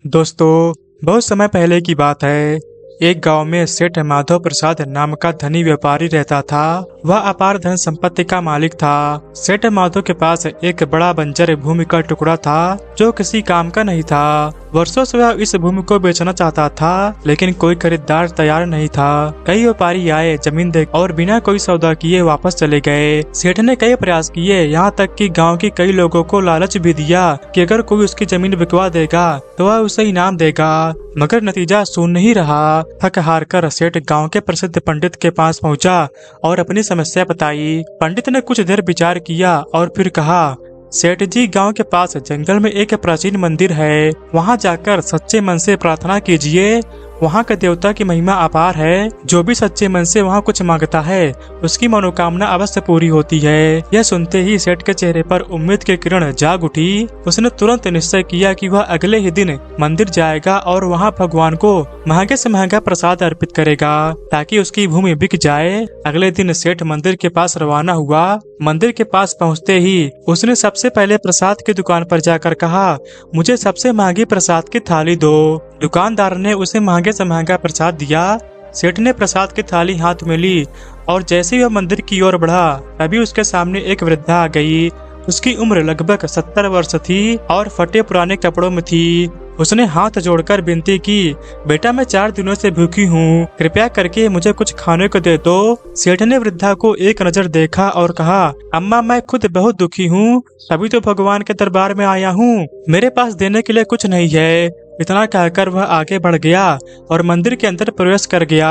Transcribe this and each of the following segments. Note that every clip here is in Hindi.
दोस्तों, बहुत समय पहले की बात है। एक गांव में सेठ माधव प्रसाद नाम का धनी व्यापारी रहता था। वह अपार धन संपत्ति का मालिक था। सेठ माधव के पास एक बड़ा बंजर भूमि का टुकड़ा था जो किसी काम का नहीं था। वर्षों से वह इस भूमि को बेचना चाहता था, लेकिन कोई खरीदार तैयार नहीं था। कई व्यापारी आए, जमीन देख और बिना कोई सौदा किए वापस चले गए। सेठ ने कई प्रयास किए, यहाँ तक कि गांव के कई लोगों को लालच भी दिया कि अगर कोई उसकी जमीन बिकवा देगा तो वह उसे इनाम देगा, मगर नतीजा शून्य नहीं रहा। थक हार कर सेठ गांव के प्रसिद्ध पंडित के पास पहुंचा और अपनी समस्या बताई। पंडित ने कुछ देर विचार किया और फिर कहा, सेठ जी, गांव के पास जंगल में एक प्राचीन मंदिर है, वहां जाकर सच्चे मन से प्रार्थना कीजिए। वहां के देवता की महिमा अपार है। जो भी सच्चे मन से वहां कुछ मांगता है उसकी मनोकामना अवश्य पूरी होती है। यह सुनते ही सेठ के चेहरे पर उम्मीद की किरण जाग उठी। उसने तुरंत निश्चय किया कि वह अगले ही दिन मंदिर जाएगा और वहां भगवान को महंगे से महंगा प्रसाद अर्पित करेगा ताकि उसकी भूमि बिक जाए। अगले दिन सेठ मंदिर के पास रवाना हुआ। मंदिर के पास पहुंचते ही उसने सबसे पहले प्रसाद की दुकान पर जाकर कहा, मुझे सबसे महंगी प्रसाद की थाली दो। दुकानदार ने उसे महंगे से महंगा प्रसाद दिया। सेठ ने प्रसाद की थाली हाथ में ली और जैसे ही वह मंदिर की ओर बढ़ा तभी उसके सामने एक वृद्धा आ गई। उसकी उम्र लगभग 70 वर्ष थी और फटे पुराने कपड़ों में थी। उसने हाथ जोड़कर विनती की, बेटा, मैं 4 दिनों से भूखी हूँ, कृपया करके मुझे कुछ खाने को दे दो। सेठ ने वृद्धा को एक नजर देखा और कहा, अम्मा, मैं खुद बहुत दुखी हूँ, तभी तो भगवान के दरबार में आया हूँ, मेरे पास देने के लिए कुछ नहीं है। इतना कहकर वह आगे बढ़ गया और मंदिर के अंदर प्रवेश कर गया।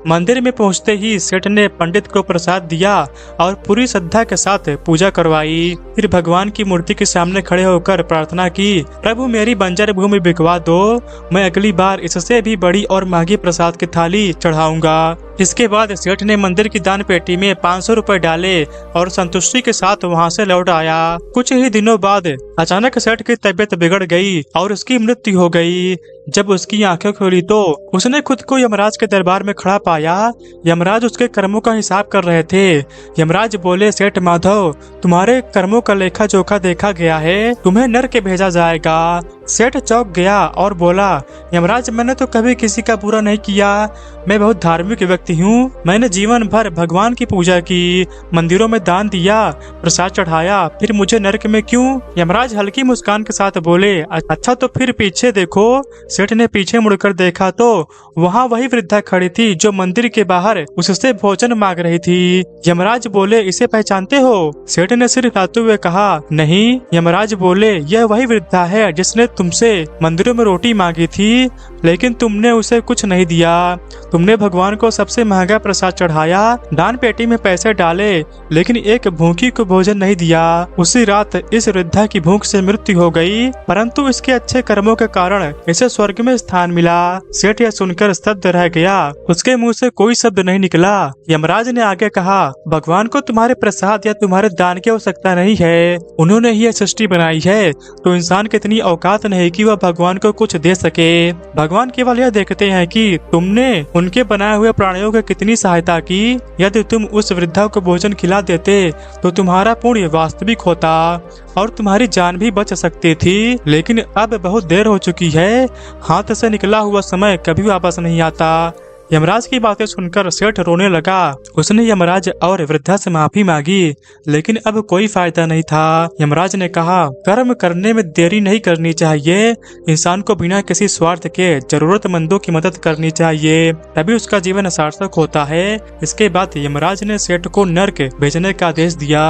मंदिर में पहुंचते ही सेठ ने पंडित को प्रसाद दिया और पूरी श्रद्धा के साथ पूजा करवाई। फिर भगवान की मूर्ति के सामने खड़े होकर प्रार्थना की, प्रभु, मेरी बंजर भूमि बिकवा दो, मैं अगली बार इससे भी बड़ी और महंगी प्रसाद की थाली चढ़ाऊंगा। इसके बाद सेठ ने मंदिर की दान पेटी में 500 रुपए डाले और संतुष्टि के साथ वहां से लौट आया। कुछ ही दिनों बाद अचानक सेठ की तबीयत बिगड़ गई और उसकी मृत्यु हो गई। जब उसकी आंखें खोली तो उसने खुद को यमराज के दरबार में खड़ा पाया। यमराज उसके कर्मों का हिसाब कर रहे थे। यमराज बोले, सेठ माधव, तुम्हारे कर्मों का लेखा जोखा देखा गया है, तुम्हें नरक भेजा जाएगा। सेठ चौंक गया और बोला, यमराज, मैंने तो कभी किसी का बुरा नहीं किया, मैं बहुत धार्मिक व्यक्ति हूँ, मैंने जीवन भर भगवान की पूजा की, मंदिरों में दान दिया, प्रसाद चढ़ाया, फिर मुझे नरक में क्यों? यमराज हल्की मुस्कान के साथ बोले, अच्छा तो फिर पीछे देखो। सेठ ने पीछे मुड़कर देखा तो वहाँ वही वृद्धा खड़ी थी जो मंदिर के बाहर उससे भोजन मांग रही थी। यमराज बोले, इसे पहचानते हो? सेठ ने सिर हिलाते हुए कहा, नहीं। यमराज बोले, यह वही वृद्धा है जिसने तुमसे मंदिरों में रोटी मांगी थी, लेकिन तुमने उसे कुछ नहीं दिया। तुमने भगवान को सबसे महंगा प्रसाद चढ़ाया, दान पेटी में पैसे डाले, लेकिन एक भूखी को भोजन नहीं दिया। उसी रात इस वृद्धा की भूख से मृत्यु हो गई, परंतु इसके अच्छे कर्मों के कारण इसे स्वर्ग में स्थान मिला। सेठ यह सुनकर स्तब्ध रह गया, उसके मुंह से कोई शब्द नहीं निकला। यमराज ने आगे कहा, भगवान को तुम्हारे प्रसाद या तुम्हारे दान की आवश्यकता नहीं है, उन्होंने ही यह सृष्टि बनाई है, तो इंसान की इतनी औकात नहीं कि वह भगवान को कुछ दे सके। भगवान केवल यह देखते हैं कि तुमने उनके बनाए हुए प्राणियों की कितनी सहायता की। यदि तुम उस वृद्धा को भोजन खिला देते तो तुम्हारा पुण्य वास्तविक होता और तुम्हारी जान भी बच सकती थी, लेकिन अब बहुत देर हो चुकी है, हाथ से निकला हुआ समय कभी वापस नहीं आता। यमराज की बातें सुनकर सेठ रोने लगा। उसने यमराज और वृद्धा से माफी मांगी, लेकिन अब कोई फायदा नहीं था। यमराज ने कहा, कर्म करने में देरी नहीं करनी चाहिए, इंसान को बिना किसी स्वार्थ के जरूरतमंदों की मदद करनी चाहिए, तभी उसका जीवन सार्थक होता है। इसके बाद यमराज ने सेठ को नरक भेजने का आदेश दिया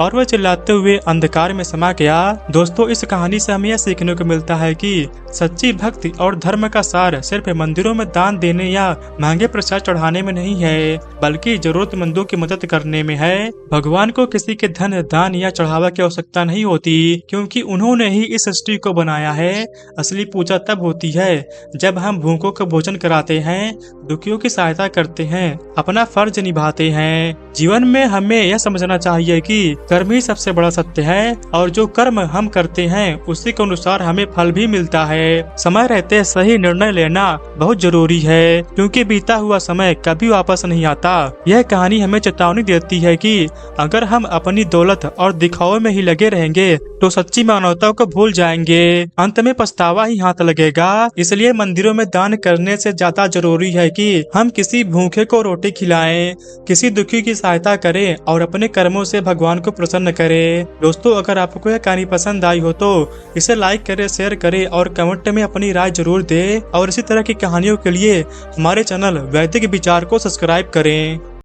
और वह चिल्लाते हुए अंधकार में समा गया। दोस्तों, इस कहानी से हमें यह सीखने को मिलता है कि सच्ची भक्ति और धर्म का सार सिर्फ मंदिरों में दान देने या महंगे प्रसाद चढ़ाने में नहीं है, बल्कि जरूरतमंदों की मदद करने में है। भगवान को किसी के धन, दान या चढ़ावा की आवश्यकता नहीं होती, क्योंकि उन्होंने ही इस सृष्टि को बनाया है। असली पूजा तब होती है जब हम भूखों को भोजन कराते हैं, दुखियों की सहायता करते हैं, अपना फर्ज निभाते हैं। जीवन में हमें यह समझना चाहिए कि कर्म ही सबसे बड़ा सत्य है और जो कर्म हम करते हैं उसी के अनुसार हमें फल भी मिलता है। समय रहते सही निर्णय लेना बहुत जरूरी है, क्योंकि क्योंकि बीता हुआ समय कभी वापस नहीं आता। यह कहानी हमें चेतावनी देती है कि अगर हम अपनी दौलत और दिखावे में ही लगे रहेंगे तो सच्ची मानवता को भूल जाएंगे। अंत में पछतावा ही हाथ लगेगा। इसलिए मंदिरों में दान करने से ज्यादा जरूरी है कि हम किसी भूखे को रोटी खिलाएं, किसी दुखी की सहायता करें और अपने कर्मों से भगवान को प्रसन्न करें। दोस्तों, अगर आपको यह कहानी पसंद आई हो तो इसे लाइक करें, शेयर करें और कमेंट में अपनी राय जरूर दें। और इसी तरह की कहानियों के लिए हमारे चैनल वैदिक विचार को सब्सक्राइब करें।